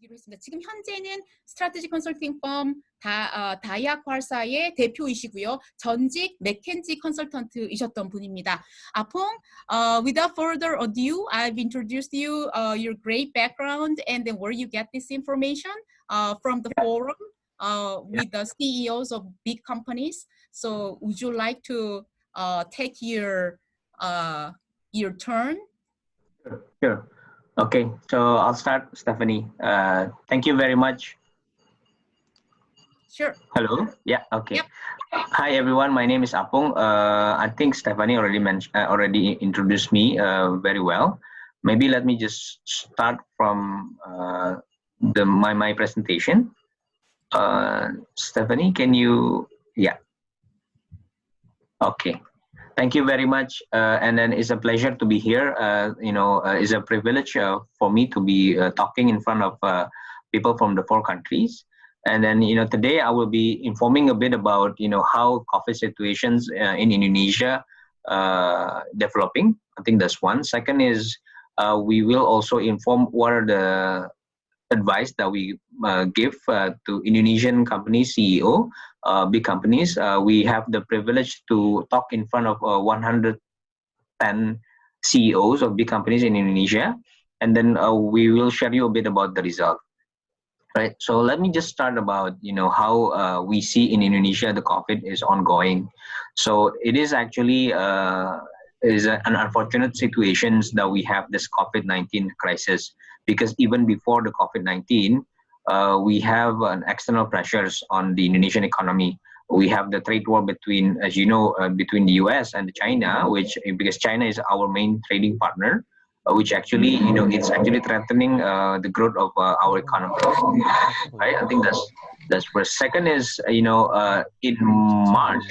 주기로 했습니다. 지금 현재는 스트래티지 컨설팅 펌 다이아퀄사의 대표이시고요. 전직 맥켄지 컨설턴트이셨던 분입니다. 아퐁, without further ado, I've introduced you your great background and then where you get this information from the forum with the CEOs of big companies. So would you like to take your turn? Sure. Okay, so I'll start, Stephanie. Thank you very much. Sure. Hello. Yeah. Okay. Yep. Hi everyone. My name is Apung. I think Stephanie already introduced me very well. Maybe let me just start from my presentation. Stephanie, can you? Yeah. Okay. Thank you very much, and then it's a pleasure to be here. It's a privilege for me to be talking in front of people from the 4 countries. And then, today I will be informing a bit about, how COVID situations in Indonesia developing. I think that's one. Second is we will also inform what are the advice that we give to Indonesian companies, CEO, big companies. We have the privilege to talk in front of 110 CEOs of big companies in Indonesia, and then we will share you a bit about the result. Right. So let me just start about how we see in Indonesia the COVID is ongoing. So it is actually an unfortunate situation that we have this COVID-19 crisis, because even before the COVID-19, we have an external pressures on the Indonesian economy. We have the trade war between, as you know, between the US and China, because China is our main trading partner, which actually, it's actually threatening the growth of our economy. Right? I think that's first. Second is, in March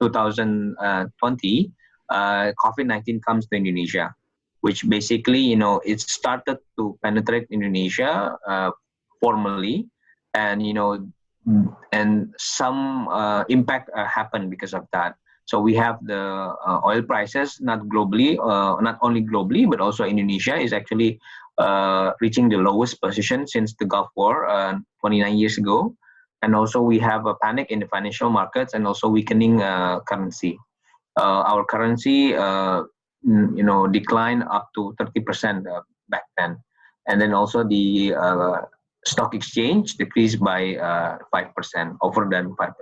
2020, COVID-19 comes to Indonesia, which basically, it started to penetrate Indonesia formally, and and some impact happened because of that. So we have the oil prices, not only globally, but also Indonesia is actually reaching the lowest position since the Gulf War 29 years ago. And also we have a panic in the financial markets, and also weakening currency. Our currency, declined up to 30% back then. And then also the stock exchange decreased by 5%, over than 5%.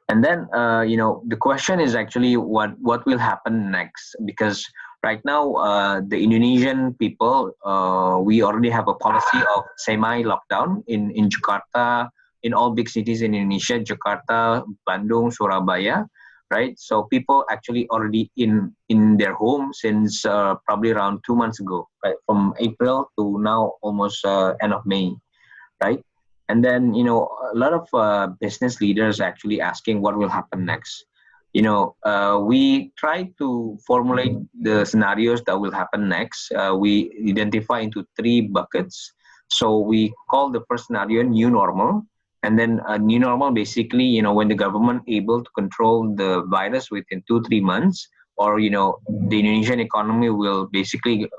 And then, the question is actually what will happen next? Because right now, the Indonesian people, we already have a policy of semi-lockdown in Jakarta, in all big cities in Indonesia, Jakarta, Bandung, Surabaya, right? So people actually already in their home since probably around 2 months ago, right? From April to now, almost end of May, right? And then, a lot of business leaders actually asking what will happen next. We try to formulate the scenarios that will happen next. We identify into 3 buckets. So we call the first scenario new normal. And then new normal, basically, when the government able to control the virus within 2-3 months, or, the Indonesian economy will basically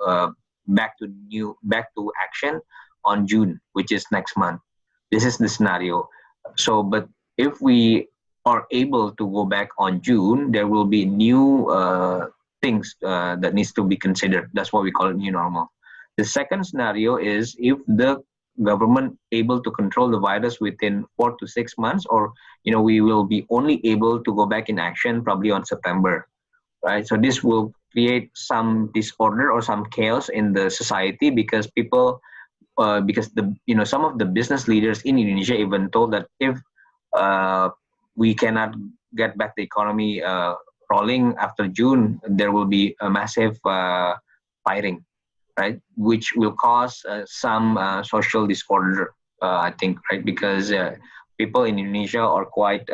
back to action on June, which is next month. This is the scenario. So, but if we are able to go back on June, there will be new things that needs to be considered. That's what we call it new normal. The second scenario is if the government able to control the virus within 4 to 6 months, or, we will be only able to go back in action probably on September, right? So this will create some disorder or some chaos in the society, because people, some of the business leaders in Indonesia even told that if we cannot get back the economy rolling after June, there will be a massive firing, right? Which will cause some social disorder, I think, right? Because people in Indonesia are quite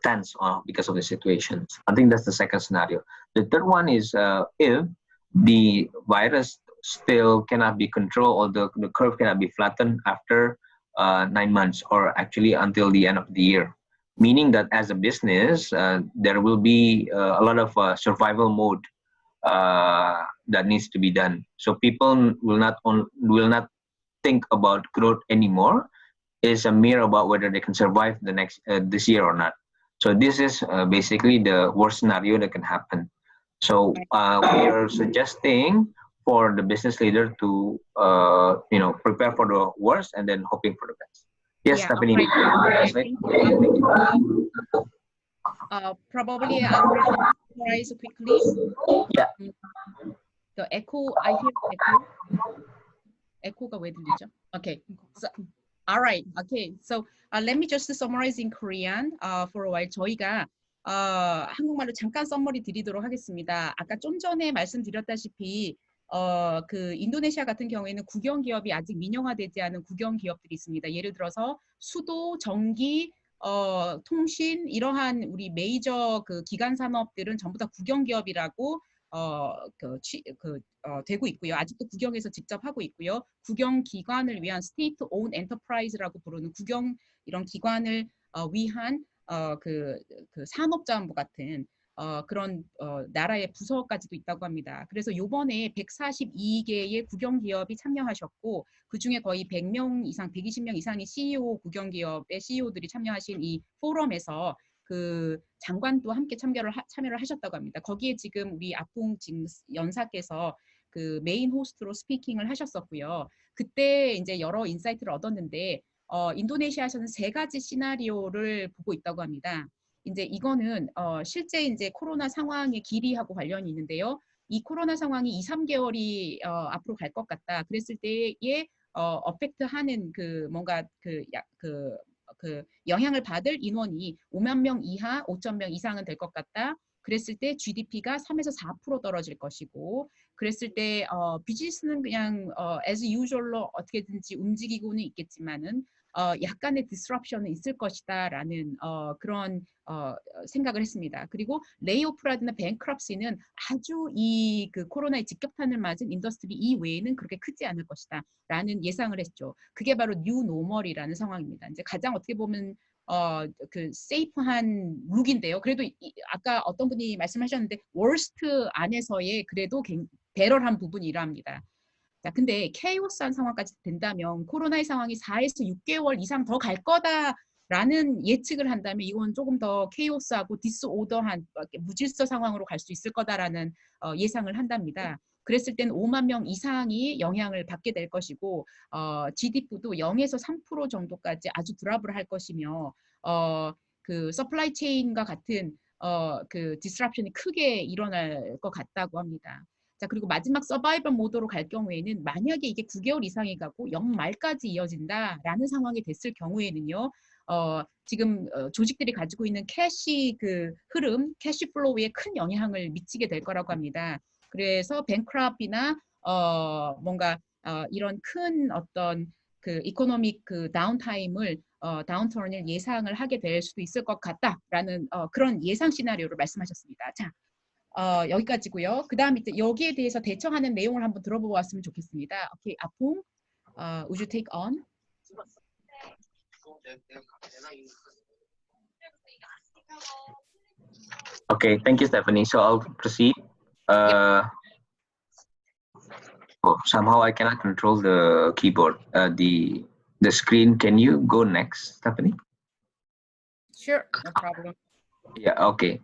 tense because of the situation. I think that's the second scenario. The third one is if the virus still cannot be controlled, or the curve cannot be flattened after 9 months, or actually until the end of the year. Meaning that as a business, there will be a lot of survival mode that needs to be done. So people will not think about growth anymore. It's a mere about whether they can survive the next this year or not. So this is basically the worst scenario that can happen. So we are suggesting for the business leader to prepare for the worst and then hoping for the best. Yes, Yeah, Stephanie. right. Thank you. Probably I will summarize quickly. Yeah. The echo, I hear echo. 에코가 왜 들리죠? Okay. So, all right. Okay. So let me just summarize in Korean for a while. 저희가 한국말로 잠깐 써머리 드리도록 하겠습니다. 아까 좀 전에 말씀드렸다시피 그 인도네시아 같은 경우에는 국영 기업이 아직 민영화되지 않은 국영 기업들이 있습니다. 예를 들어서 수도, 전기, 통신 이러한 우리 메이저 그 기간 산업들은 전부 다 국영 기업이라고 되고 있고요. 아직도 국영에서 직접 하고 있고요. 국영 기관을 위한 스테이트 온 엔터프라이즈라고 부르는 국영 이런 기관을 위한 그 산업자원부 같은 그런 나라의 부서까지도 있다고 합니다. 그래서 요번에 142개의 국영기업이 참여하셨고 그중에 거의 100명 이상, 120명 이상의 CEO 국영기업의 CEO들이 참여하신 이 포럼에서 그 장관도 함께 참여를 하셨다고 합니다. 거기에 지금 우리 아풍 연사께서 그 메인 호스트로 스피킹을 하셨었고요. 그때 이제 여러 인사이트를 얻었는데 인도네시아에서는 3가지 시나리오를 보고 있다고 합니다. 이제 이거는 실제 이제 코로나 상황의 길이하고 관련이 있는데요. 이 코로나 상황이 2~3개월이 앞으로 갈 것 같다. 그랬을 때에 어펙트하는 그 뭔가 그 영향을 받을 인원이 5만 명 이하, 5천 명 이상은 될 것 같다. 그랬을 때 GDP가 3에서 4% 떨어질 것이고 그랬을 때 비즈니스는 그냥 as usual로 어떻게든지 움직이고는 있겠지만은 약간의 disruption은 있을 것이다라는 그런 생각을 했습니다. 그리고 레이오프라든가 뱅크럽시는 아주 이 그 코로나의 직격탄을 맞은 인더스트리 이외에는 그렇게 크지 않을 것이다라는 예상을 했죠. 그게 바로 뉴 노멀이라는 상황입니다. 이제 가장 어떻게 보면 그 세이프한 룩인데요. 그래도 아까 어떤 분이 말씀하셨는데 worst 안에서의 그래도 배럴한 부분이 이러합니다. 자, 근데 케이오스한 상황까지 된다면 코로나의 상황이 4에서 6개월 이상 더 갈 거다라는 예측을 한다면 이건 조금 더 케이오스하고 디스오더한 무질서 상황으로 갈 수 있을 거다라는 예상을 한답니다. 그랬을 때는 5만 명 이상이 영향을 받게 될 것이고 GDP도 0에서 3% 정도까지 아주 드랍을 할 것이며 그 서플라이 체인과 같은 그 디스럽션이 크게 일어날 것 같다고 합니다. 자, 그리고 마지막 서바이벌 모드로 갈 경우에는 만약에 이게 9개월 이상이 가고 연말까지 이어진다라는 상황이 됐을 경우에는요. 지금 조직들이 가지고 있는 캐시 그 흐름, 캐시 플로우에 큰 영향을 미치게 될 거라고 합니다. 그래서 뱅크럽이나 뭔가 이런 큰 어떤 그 이코노믹 그 다운타임을 다운턴을 예상을 하게 될 수도 있을 것 같다라는 그런 예상 시나리오를 말씀하셨습니다. 자, 여기까지고요. 그 다음에 여기에 대해서 대처하는 내용을 한번 들어보았으면 좋겠습니다. 오케이, 아퐁, would you take on? Okay, thank you, Stephanie. So I'll proceed. Somehow I cannot control the keyboard. The screen. Can you go next, Stephanie? Sure, no problem. Yeah. Okay.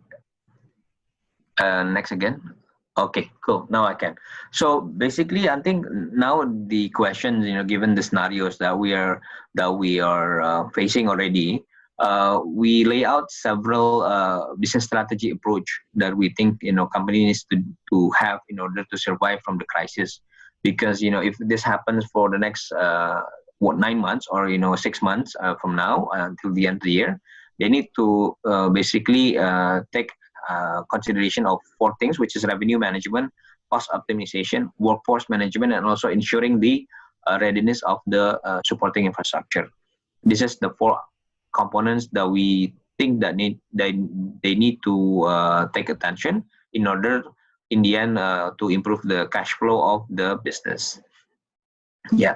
Next again. Okay, cool. Now I can. So basically, I think now the questions, given the scenarios that we are facing already, we lay out several business strategy approach that we think companies to have in order to survive from the crisis. Because if this happens for the next 9 months or 6 months from now until the end of the year, they need to basically take consideration of 4 things, which is revenue management, cost optimization, workforce management, and also ensuring the readiness of the supporting infrastructure. This is the 4 components that we think that they need to take attention in order, in the end, to improve the cash flow of the business. Yeah,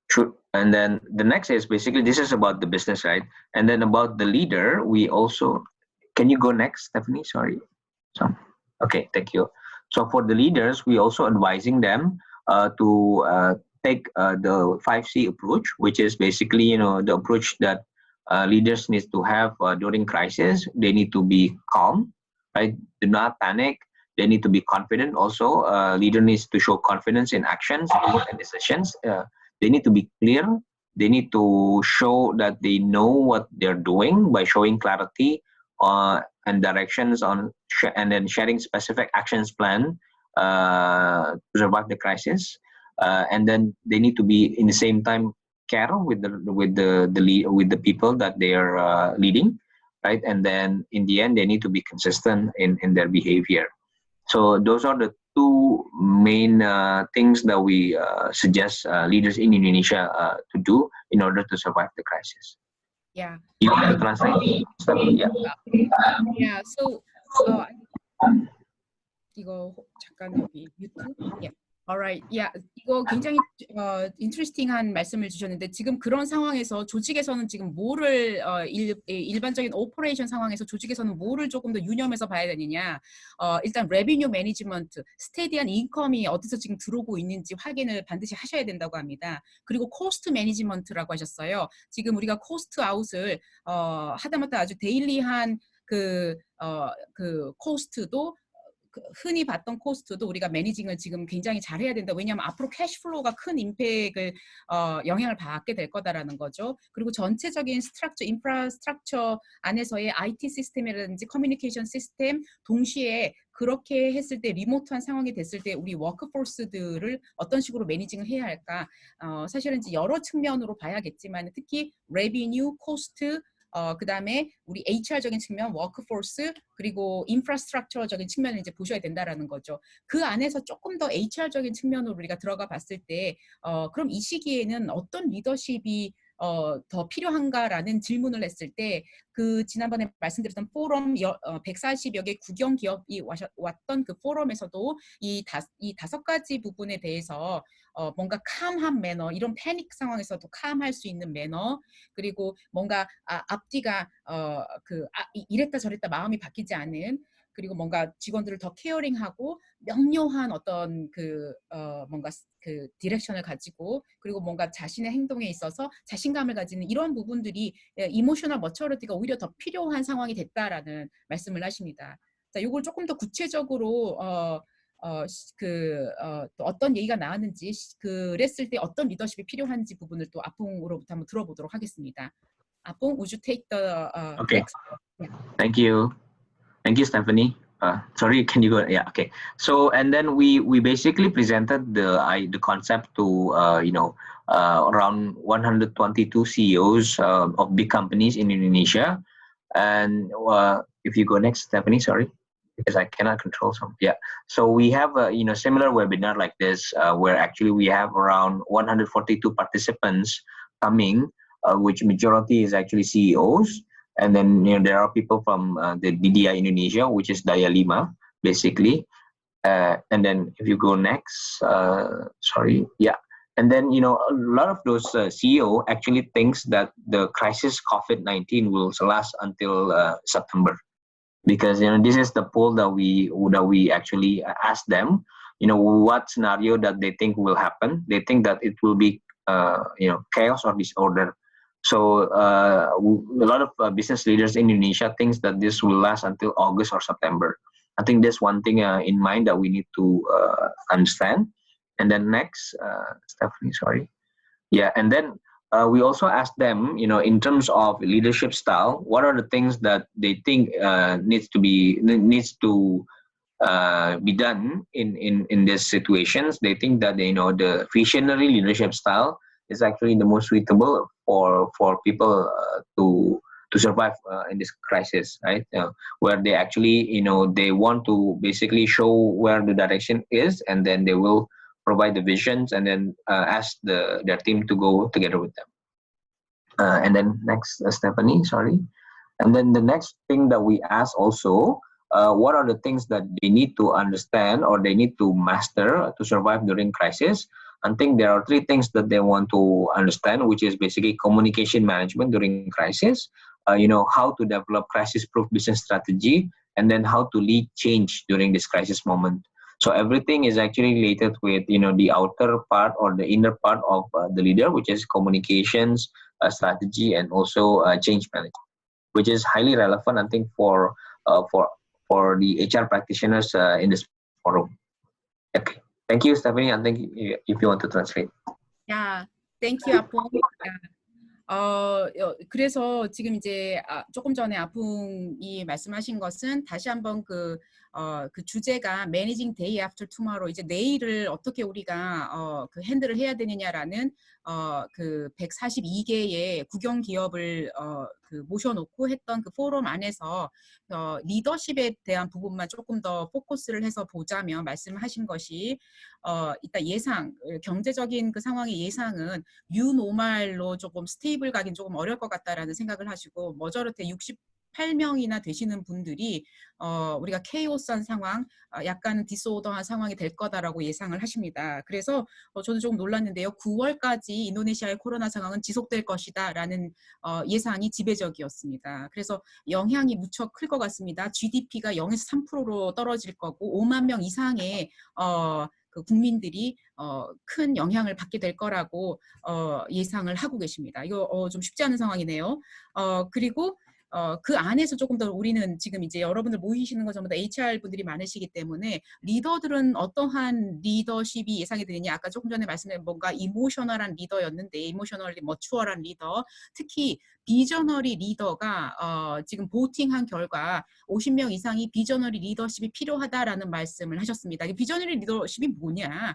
sure. And then the next is basically this is about the business, right? And then about the leader, we also. Can you go next, Stephanie? Sorry. Okay, thank you. So for the leaders, we also advising them to take the 5C approach, which is basically, the approach that leaders need to have during crisis. They need to be calm, right? Do not panic. They need to be confident also. Leader needs to show confidence in actions and decisions. They need to be clear. They need to show that they know what they're doing by showing clarity and directions and then sharing specific actions plan to survive the crisis. And then they need to be in the same time care with the people that they are leading, right? And then in the end, they need to be consistent in their behavior. So those are the two main things that we suggest leaders in Indonesia to do in order to survive the crisis. Yeah. You can translate. Yeah. Yeah. So 이거 잠깐 여기 유튜브. Yeah. Alright. Yeah. 이거 굉장히 인트레스팅한 말씀을 주셨는데 지금 그런 상황에서 조직에서는 지금 뭐를 일반적인 오퍼레이션 상황에서 조직에서는 뭐를 조금 더 유념해서 봐야 되느냐. 일단 레비뉴 매니지먼트, 스테디한 인컴이 어디서 지금 들어오고 있는지 확인을 반드시 하셔야 된다고 합니다. 그리고 코스트 매니지먼트라고 하셨어요. 지금 우리가 코스트 아웃을 하다못해 아주 데일리한 그 코스트도 흔히 봤던 코스트도 우리가 매니징을 지금 굉장히 잘해야 된다. 왜냐하면 앞으로 캐시플로우가 큰 임팩을 영향을 받게 될 거다라는 거죠. 그리고 전체적인 인프라스트럭처 안에서의 IT 시스템이라든지 커뮤니케이션 시스템 동시에 그렇게 했을 때 리모트한 상황이 됐을 때 우리 워크포스들을 어떤 식으로 매니징을 해야 할까? 사실은 이제 여러 측면으로 봐야겠지만 특히 레비뉴, 코스트 그 다음에 우리 HR적인 측면, 워크포스, 그리고 인프라스트럭처적인 측면을 이제 보셔야 된다라는 거죠. 그 안에서 조금 더 HR적인 측면으로 우리가 들어가 봤을 때, 그럼 이 시기에는 어떤 리더십이 더 필요한가라는 질문을 했을 때, 그 지난번에 말씀드렸던 포럼 140여 개 국영 기업이 왔던 그 포럼에서도 이 다섯 가지 부분에 대해서 뭔가 캄한 매너, 이런 패닉 상황에서도 캄할 수 있는 매너, 그리고 뭔가 앞뒤가 이랬다 저랬다 마음이 바뀌지 않은, 그리고 뭔가 직원들을 더 케어링하고 명료한 어떤 뭔가 그 디렉션을 가지고, 그리고 뭔가 자신의 행동에 있어서 자신감을 가지는 이런 부분들이 이모셔널 머처리티가 오히려 더 필요한 상황이 됐다라는 말씀을 하십니다. 자, 이걸 조금 더 구체적으로 또 어떤 얘기가 나왔는지, 그랬을 때 어떤 리더십이 필요한지 부분을 또 아풍으로부터 한번 들어보도록 하겠습니다. 아풍, would you take the Okay. next? Yeah. Thank you, Stephanie. Sorry, can you go? Yeah, okay. So and then we basically presented the concept to around 122 CEOs of big companies in Indonesia. And if you go next, Stephanie, sorry, because I cannot control some. Yeah. So we have a similar webinar like this where actually we have around 142 participants coming, which majority is actually CEOs. And then there are people from the DDI Indonesia, which is Daya Lima, basically. And then if you go next, sorry, yeah. And then a lot of those CEO actually thinks that the crisis COVID-19 will last until September, because this is the poll that we actually asked them. What scenario that they think will happen. They think that it will be chaos or disorder. So a lot of business leaders in Indonesia thinks that this will last until August or September. I think there's one thing in mind that we need to understand. And then next, Stephanie, sorry. Yeah, and then we also asked them, in terms of leadership style, what are the things that they think needs to be done in these situations. They think that the visionary leadership style is actually the most suitable for people to survive in this crisis, right? Where they actually they want to basically show where the direction is, and then they will provide the visions, and then ask their team to go together with them. And then next, Stephanie, sorry. And then the next thing that we ask also, what are the things that they need to understand or they need to master to survive during crisis? I think there are three things that they want to understand, which is basically communication management during crisis, how to develop crisis-proof business strategy, and then how to lead change during this crisis moment. So everything is actually related with the outer part or the inner part of the leader, which is communications, strategy, and also change management, which is highly relevant, I think, for the HR practitioners in this forum. Okay, thank you, Stephanie. I think if you want to translate. Yeah, thank you, 아퐁. 그래서 지금 이제 조금 전에 아풍이 말씀하신 것은 다시 한번 그 주제가 Managing Day After Tomorrow, 이제 내일을 어떻게 우리가 그 핸들을 해야 되느냐라는 그 142개의 국영 기업을 그 모셔놓고 했던 그 포럼 안에서 리더십에 대한 부분만 조금 더 포커스를 해서 보자면 말씀하신 것이 이따 예상, 경제적인 그 상황의 예상은 뉴노멀로 조금 스테이블 가긴 조금 어려울 것 같다라는 생각을 하시고 머저리티 68명이나 되시는 분들이 우리가 케이오스한 상황, 약간 디스오더한 상황이 될 거다라고 예상을 하십니다. 그래서 저도 조금 놀랐는데요. 9월까지 인도네시아의 코로나 상황은 지속될 것이다라는 예상이 지배적이었습니다. 그래서 영향이 무척 클 것 같습니다. GDP가 0에서 3%로 떨어질 거고 5만 명 이상의 그 국민들이 큰 영향을 받게 될 거라고 예상을 하고 계십니다. 이거 좀 쉽지 않은 상황이네요. 그리고 그 안에서 조금 더 우리는 지금 이제 여러분들 모이시는 건 전부 다 HR 분들이 많으시기 때문에 리더들은 어떠한 리더십이 예상이 되느냐. 아까 조금 전에 말씀드린 뭔가 이모셔널한 리더였는데 이모셔널리 머추얼한 리더, 특히 비저너리 리더가 지금 보팅한 결과 50명 이상이 비저너리 리더십이 필요하다라는 말씀을 하셨습니다. 비저너리 리더십이 뭐냐?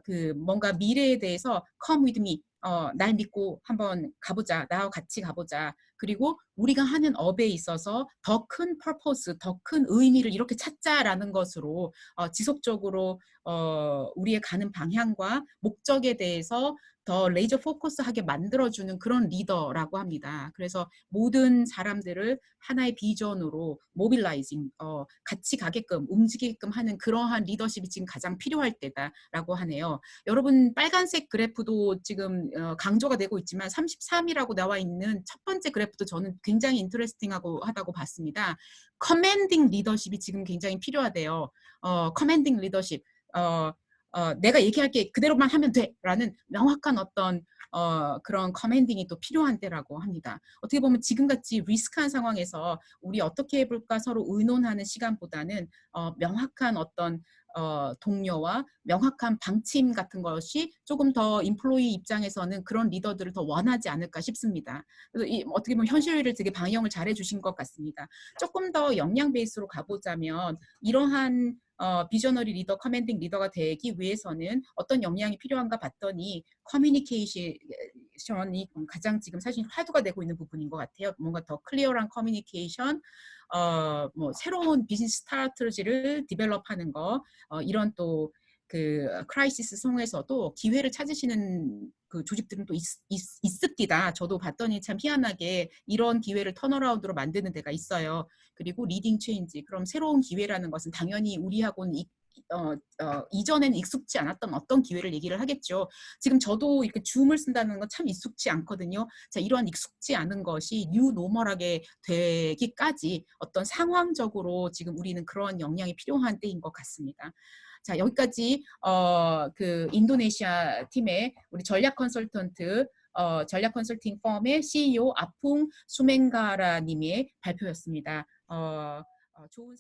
그 뭔가 미래에 대해서 come with me, 날 믿고 한번 가보자, 나와 같이 가보자. 그리고 우리가 하는 업에 있어서 더 큰 purpose, 더 큰 의미를 이렇게 찾자라는 것으로 지속적으로 우리의 가는 방향과 목적에 대해서 더 레이저 포커스하게 만들어주는 그런 리더라고 합니다. 그래서 모든 사람들을 하나의 비전으로 모빌라이징, 같이 가게끔, 움직이게끔 하는 그러한 리더십이 지금 가장 필요할 때다라고 하네요. 여러분 빨간색 그래프도 지금 강조가 되고 있지만 33이라고 나와 있는 첫 번째 그래프도 저는 굉장히 인터레스팅하고 봤습니다. 커맨딩 리더십이 지금 굉장히 필요하대요. 커맨딩 리더십. 내가 얘기할게 그대로만 하면 돼라는 명확한 어떤 그런 커맨딩이 또 필요한 때라고 합니다. 어떻게 보면 지금같이 리스크한 상황에서 우리 어떻게 해볼까 서로 의논하는 시간보다는 명확한 어떤 동료와 명확한 방침 같은 것이 조금 더 인플로이 입장에서는 그런 리더들을 더 원하지 않을까 싶습니다. 그래서 어떻게 보면 현실을 되게 방영을 잘 해주신 것 같습니다. 조금 더 역량 베이스로 가보자면 이러한 비저너리 리더, 커맨딩 리더가 되기 위해서는 어떤 역량이 필요한가 봤더니 커뮤니케이션이 가장 지금 사실 화두가 되고 있는 부분인 것 같아요. 뭔가 더 클리어한 커뮤니케이션, 뭐 새로운 비즈니스 스트래티지를 디벨롭하는 거, 이런 또 그 크라이시스 성에서도 기회를 찾으시는 그 조직들은 또 있습니다. 저도 봤더니 참 희한하게 이런 기회를 턴어라운드로 만드는 데가 있어요. 그리고 리딩 체인지, 그럼 새로운 기회라는 것은 당연히 우리하고는 이전에는 익숙지 않았던 어떤 기회를 얘기를 하겠죠. 지금 저도 이렇게 줌을 쓴다는 건 참 익숙지 않거든요. 자, 이러한 익숙지 않은 것이 뉴노멀하게 되기까지 어떤 상황적으로 지금 우리는 그런 역량이 필요한 때인 것 같습니다. 자, 여기까지 그 인도네시아 팀의 우리 전략 컨설턴트 전략 컨설팅 펌의 CEO 아풍 수멘가라 님의 발표였습니다. 좋은